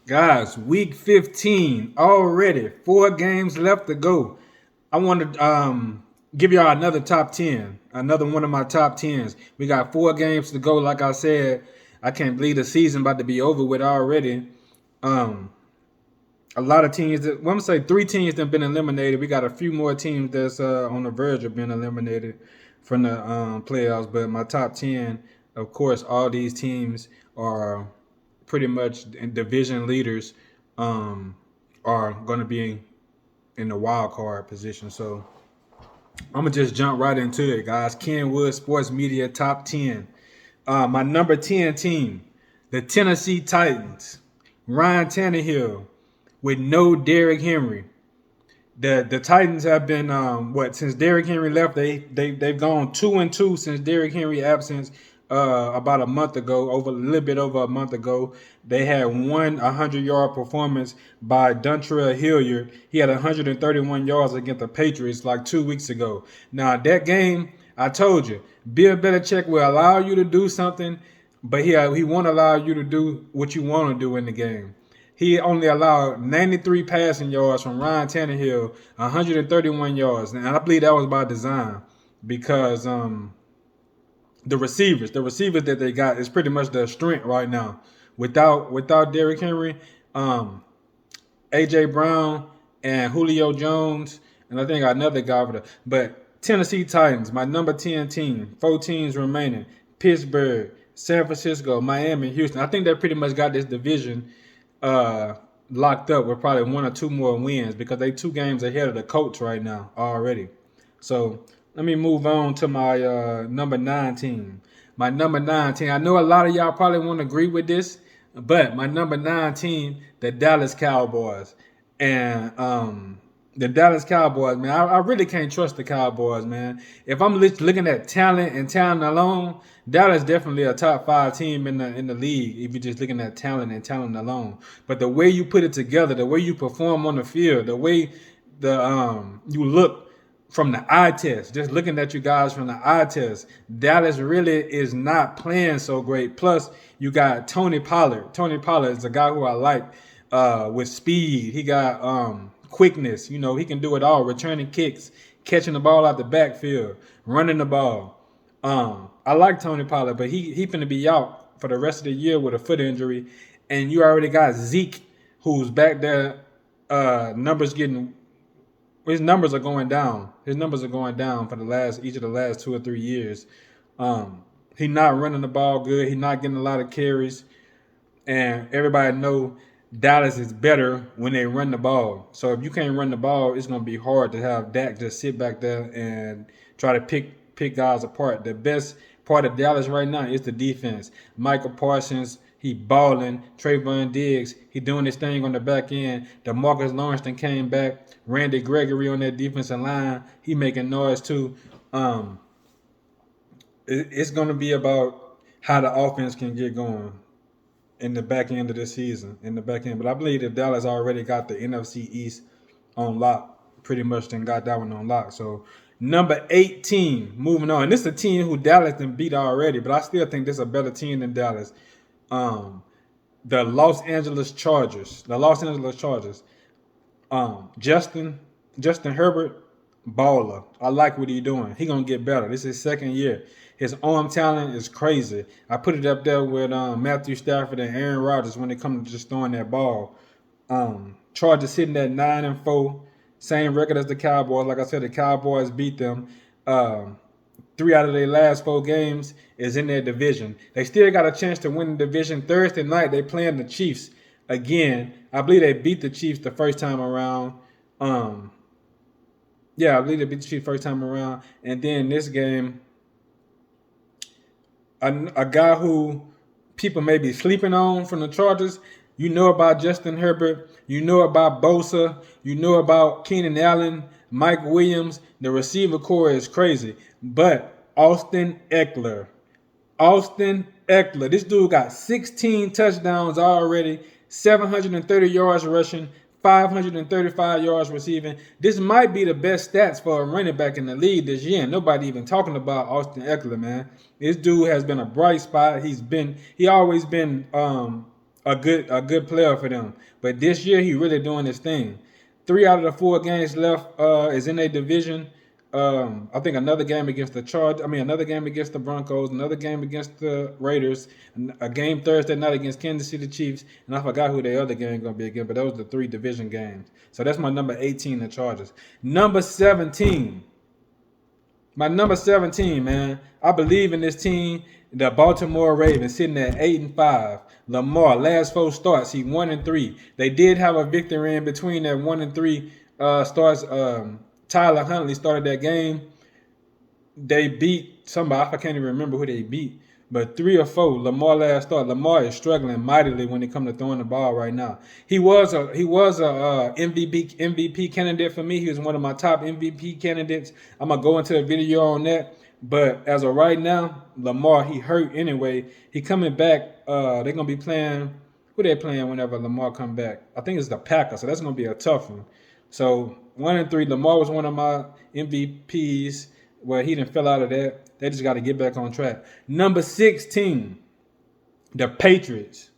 Guys, week 15 already. 4 games left to go. I want to give y'all another top 10, another one of my top 10s. We got 4 games to go. Like I said, I can't believe the season about to be over with already. Um, a lot of teams that, well, I'm gonna say 3 teams that have been eliminated. We got a few more teams that's on the verge of being eliminated from the playoffs. But my top 10, of course, all these teams are pretty much division leaders, um, are going to be in the wild card position. So I'm gonna just jump right into it, guys. Kenwood Sports Media Top 10. My number 10 team, the Tennessee Titans. Ryan Tannehill with no Derrick Henry. The Titans have been what, since Derrick Henry left, they've gone 2-2 since Derrick Henry absence. About a month ago, over a little bit over a month ago, they had one 100-yard performance by Dontrell Hilliard. He had 131 yards against the Patriots like 2 weeks ago. Now that game, I told you, Bill Belichick will allow you to do something, but he won't allow you to do what you want to do in the game. He only allowed 93 passing yards from Ryan Tannehill, 131 yards, and I believe that was by design because the receivers that they got is pretty much their strength right now. Without Derrick Henry, um, AJ Brown and Julio Jones, and I think another guy for the. But Tennessee Titans, my number 10 team, 4 teams remaining: Pittsburgh, San Francisco, Miami, Houston. I think they pretty much got this division uh, locked up with probably 1 or 2 more wins because they 2 games ahead of the Colts right now already. So let me move on to my number 9 team. My number 9 team. I know a lot of y'all probably won't agree with this, but my number 9 team, the Dallas Cowboys. And the Dallas Cowboys, man, I really can't trust the Cowboys, man. If I'm looking at talent and talent alone, Dallas definitely a top 5 team in the league. If you're just looking at talent and talent alone, but the way you put it together, the way you perform on the field, the way the you look from the eye test, just looking at you guys from the eye test, Dallas really is not playing so great. Plus, you got Tony Pollard. Tony Pollard is a guy who I like with speed. He got quickness. You know, he can do it all. Returning kicks, catching the ball out the backfield, running the ball. I like Tony Pollard, but he finna be out for the rest of the year with a foot injury, and you already got Zeke, who's back there. Numbers getting His numbers are going down. His numbers are going down for each of the last 2 or 3 years. He not running the ball good. He not getting a lot of carries, and everybody know Dallas is better when they run the ball. So if you can't run the ball, it's gonna be hard to have Dak just sit back there and try to pick guys apart. The best part of Dallas right now is the defense. Michael Parsons, he balling. Trayvon Diggs, he doing his thing on the back end. DeMarcus Lawrence came back. Randy Gregory on that defensive line, he making noise too. Um, it's going to be about how the offense can get going in the back end of the season, in the back end. But I believe that Dallas already got the NFC East on lock, pretty much, then got that one on lock. So number 18, moving on. And this is a team who Dallas done beat already, but I still think this is a better team than Dallas. Um, the Los Angeles Chargers. The Los Angeles Chargers. Justin Herbert, baller. I like what he doing. He gonna get better. This is his second year. His arm talent is crazy. I put it up there with Matthew Stafford and Aaron Rodgers when it comes to just throwing that ball. Chargers sitting at 9-4, same record as the Cowboys. Like I said, the Cowboys beat them. Um, 3 out of their last 4 games is in their division. They still got a chance to win the division. Thursday night they playing the Chiefs again. I believe they beat the Chiefs the first time around. Um, yeah, I believe they beat the Chiefs first time around. And then this game, a guy who people may be sleeping on from the Chargers. You know about Justin Herbert. You know about Bosa. You know about Keenan Allen, Mike Williams. The receiver core is crazy. But Austin Eckler. This dude got 16 touchdowns already, 730 yards rushing, 535 yards receiving. This might be the best stats for a running back in the league this year. And nobody even talking about Austin Eckler, man. This dude has been a bright spot. He always been a good player for them. But this year he really doing his thing. 3 out of the 4 games left is in a division. I think another game against the another game against the Broncos, another game against the Raiders, a game Thursday night against Kansas City Chiefs, and I forgot who the other game gonna be again. But those are the 3 division games. So that's my number 18, the Chargers. Number 17. My number 17, man. I believe in this team, the Baltimore Ravens, sitting at 8-5. Lamar, last 4 starts, he 1-3. They did have a victory in between that 1-3 starts. Tyler Huntley started that game. They beat somebody. I can't even remember who they beat. But 3 or 4, Lamar last start. Lamar is struggling mightily when it comes to throwing the ball right now. He was a MVP candidate for me. He was one of my top MVP candidates. I'm gonna go into a video on that. But as of right now, Lamar, he hurt anyway. He coming back. They're gonna be playing. Who they playing whenever Lamar come back? I think it's the Packers. So that's gonna be a tough one. So 1-3. Lamar was one of my MVPs. Well, he didn't fell out of that. They just got to get back on track. Number 16, the Patriots.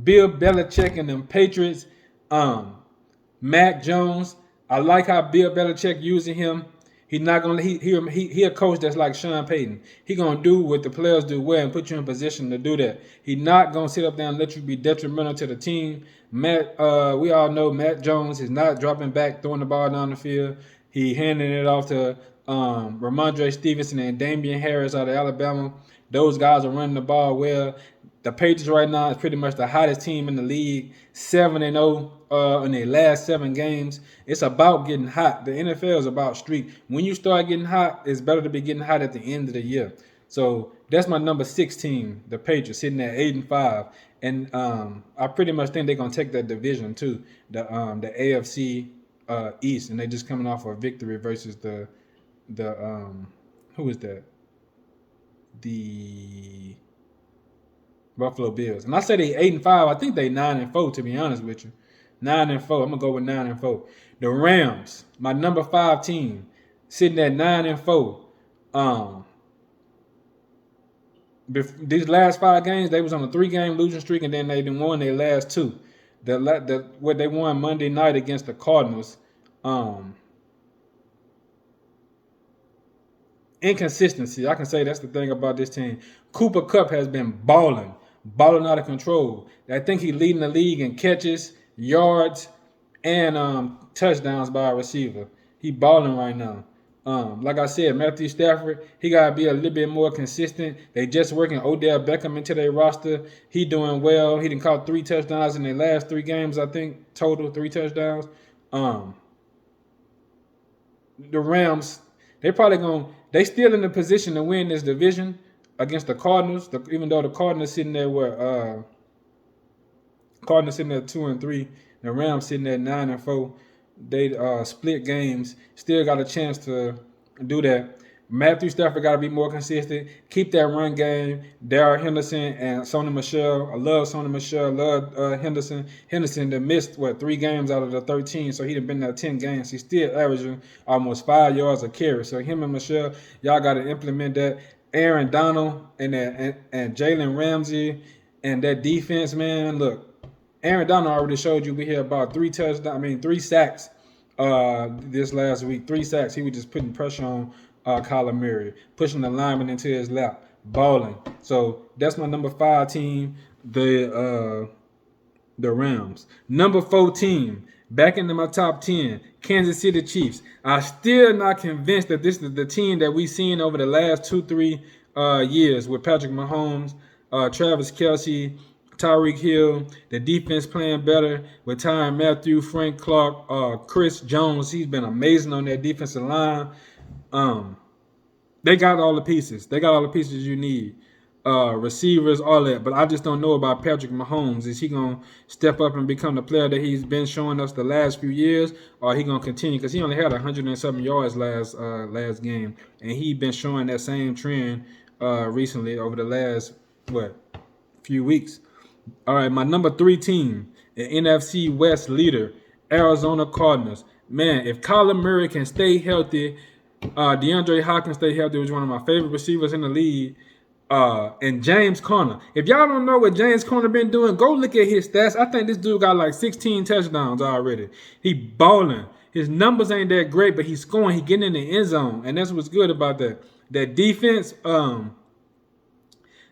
Bill Belichick and them Patriots. Mac Jones. I like how Bill Belichick using him. He's not gonna. He a coach that's like Sean Payton. He gonna do what the players do well and put you in position to do that. He not gonna sit up there and let you be detrimental to the team. We all know Mac Jones is not dropping back, throwing the ball down the field. He handing it off to Ramondre Stevenson and Damian Harris out of Alabama. Those guys are running the ball well. The Patriots right now is pretty much the hottest team in the league, 7-0 in their last 7 games. It's about getting hot. The NFL is about streak. When you start getting hot, it's better to be getting hot at the end of the year. So that's my number 16, the Patriots, sitting at 8-5. And I pretty much think they're gonna take that division too, the AFC East, and they're just coming off a victory versus the who is that? The Buffalo Bills. And I said they 8-5. I think they 9-4, to be honest with you. 9-4. I'm gonna go with 9-4. The Rams, my number 5 team, sitting at 9-4. These last 5 games, they was on a 3-game losing streak, and then they done won their last 2. What they won Monday night against the Cardinals. Inconsistency. I can say that's the thing about this team. Cooper Kupp has been balling out of control. I think he's leading the league in catches, yards, and touchdowns by a receiver. He balling right now. Like I said, Matthew Stafford, he got to be a little bit more consistent. They just working Odell Beckham into their roster. He doing well. He done caught 3 touchdowns in their last 3 games, I think, total 3 touchdowns. The Rams, they still in the position to win this division against the Cardinals. Even though the Cardinals sitting there Cardinals sitting at 2-3, the Rams sitting at 9-4. They split games. Still got a chance to do that. Matthew Stafford got to be more consistent. Keep that run game. Darrell Henderson and Sony Michel. I love Sony Michel. Love Henderson. Henderson that missed 3 games out of the 13, so he done been there 10 games. He's still averaging almost 5 yards a carry. So him and Michel, y'all got to implement that. Aaron Donald and Jalen Ramsey and that defense, man. Look, Aaron Donald already showed you we had about 3 sacks this last week. 3 sacks. He was just putting pressure on Kyler Murray, pushing the lineman into his lap, balling. So that's my number 5 team, the Rams. Number 4 team, back into my top 10, Kansas City Chiefs. I'm still not convinced that this is the team that we've seen over the last 2-3 years with Patrick Mahomes, Travis Kelce, Tyreek Hill, the defense playing better with Tyrann Mathieu, Frank Clark, Chris Jones. He's been amazing on that defensive line. They got all the pieces. They got all the pieces you need. Receivers, all that. But I just don't know about Patrick Mahomes. Is he going to step up and become the player that he's been showing us the last few years? Or he going to continue? Because he only had 100 and something yards last game. And he been showing that same trend recently over the last, few weeks. All right, my number 3 team, the NFC West leader, Arizona Cardinals. Man, if Kyler Murray can stay healthy, DeAndre Hopkins stay healthy, was one of my favorite receivers in the league. And James Conner. If y'all don't know what James Conner been doing, go look at his stats. I think this dude got like 16 touchdowns already. He balling. His numbers ain't that great, but he's scoring. He getting in the end zone, and that's what's good about that. That defense, the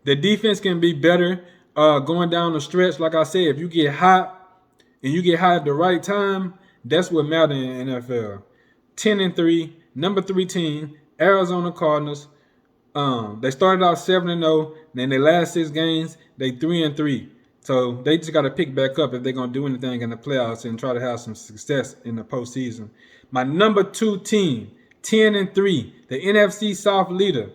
defense can be better going down the stretch. Like I said, if you get hot and you get hot at the right time, that's what matters in NFL. 10-3, number 3 team, Arizona Cardinals. They started out 7-0. Then their last 6 games, they 3-3. So they just got to pick back up if they're gonna do anything in the playoffs and try to have some success in the postseason. My number 2 team, 10-3, the NFC South leader,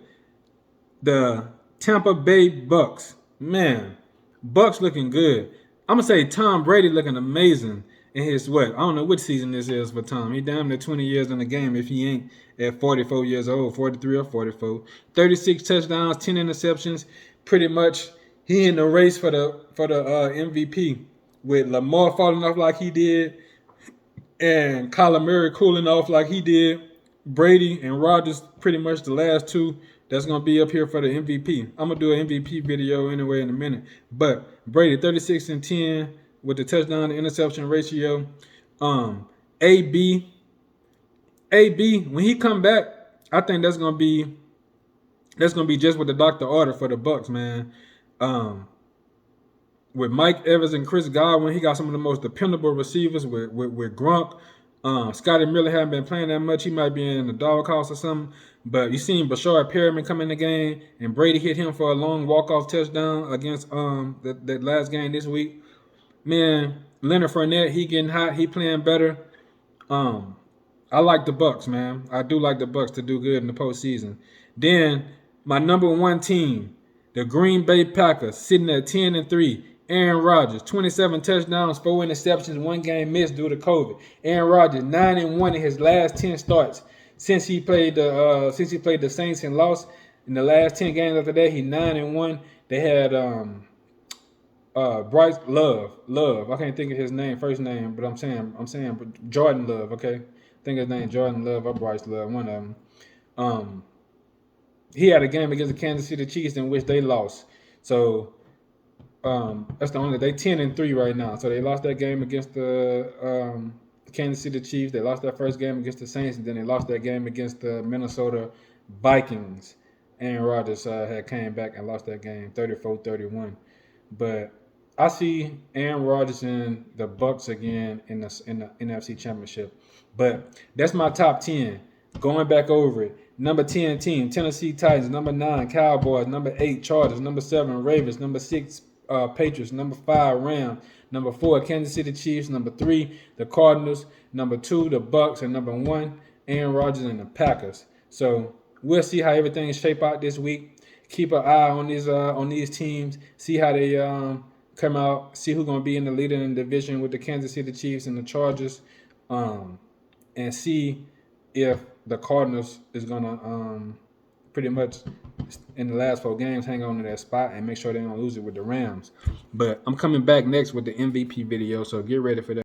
the Tampa Bay Bucks. Man, Bucks looking good. I'm gonna say Tom Brady looking amazing in his what? I don't know which season this is for Tom. He damn near 20 years in the game if he ain't at 44 years old, 43 or 44. 36 touchdowns, 10 interceptions. Pretty much he in the race for the MVP with Lamar falling off like he did and Kyler Murray cooling off like he did. Brady and Rodgers pretty much the last 2 that's going to be up here for the MVP. I'm going to do an MVP video anyway in a minute. But Brady, 36-10 with the touchdown to interception ratio. AB, when he come back, I think that's going to be just what the doctor ordered for the Bucks, man. With Mike Evans and Chris Godwin, he got some of the most dependable receivers with Gronk. Scotty Miller hasn't been playing that much. He might be in the doghouse or something. But you seen Bashard Perriman come in the game, and Brady hit him for a long walk-off touchdown against that last game this week. Man, Leonard Fournette, he getting hot. He playing better. I like the Bucks, man. I do like the Bucks to do good in the postseason. Then my number 1 team, the Green Bay Packers, sitting at 10-3. Aaron Rodgers, 27 touchdowns, 4 interceptions, 1 game missed due to COVID. Aaron Rodgers, 9-1 in his last 10 starts since he played the Saints and lost. In the last 10 games after that, he 9-1. They had Bryce Love. I can't think of his first name, but I'm saying Jordan Love. Okay, I think his name Jordan Love or Bryce Love, one of them. He had a game against the Kansas City Chiefs in which they lost. So that's the only they 10-3 right now. So they lost that game against the Kansas City Chiefs. They lost that first game against the Saints, and then they lost that game against the Minnesota Vikings. Aaron Rodgers had came back and lost that game 34-31. But I see Aaron Rodgers and the Bucks again in the NFC Championship. But that's my top 10. Going back over it. Number 10 team, Tennessee Titans. Number 9, Cowboys. Number 8, Chargers. Number 7, Ravens. Number 6, Patriots. Number 5, Rams. Number 4, Kansas City Chiefs. Number 3, the Cardinals. Number 2, the Bucks. And number 1, Aaron Rodgers and the Packers. So we'll see how everything shape out this week. Keep an eye on these teams. See how they come out. See who's gonna be in the leader in the division with the Kansas City Chiefs and the Chargers, and see if the Cardinals is gonna pretty much in the last 4 games hang on to that spot and make sure they don't lose it with the Rams. But I'm coming back next with the MVP video, so get ready for that.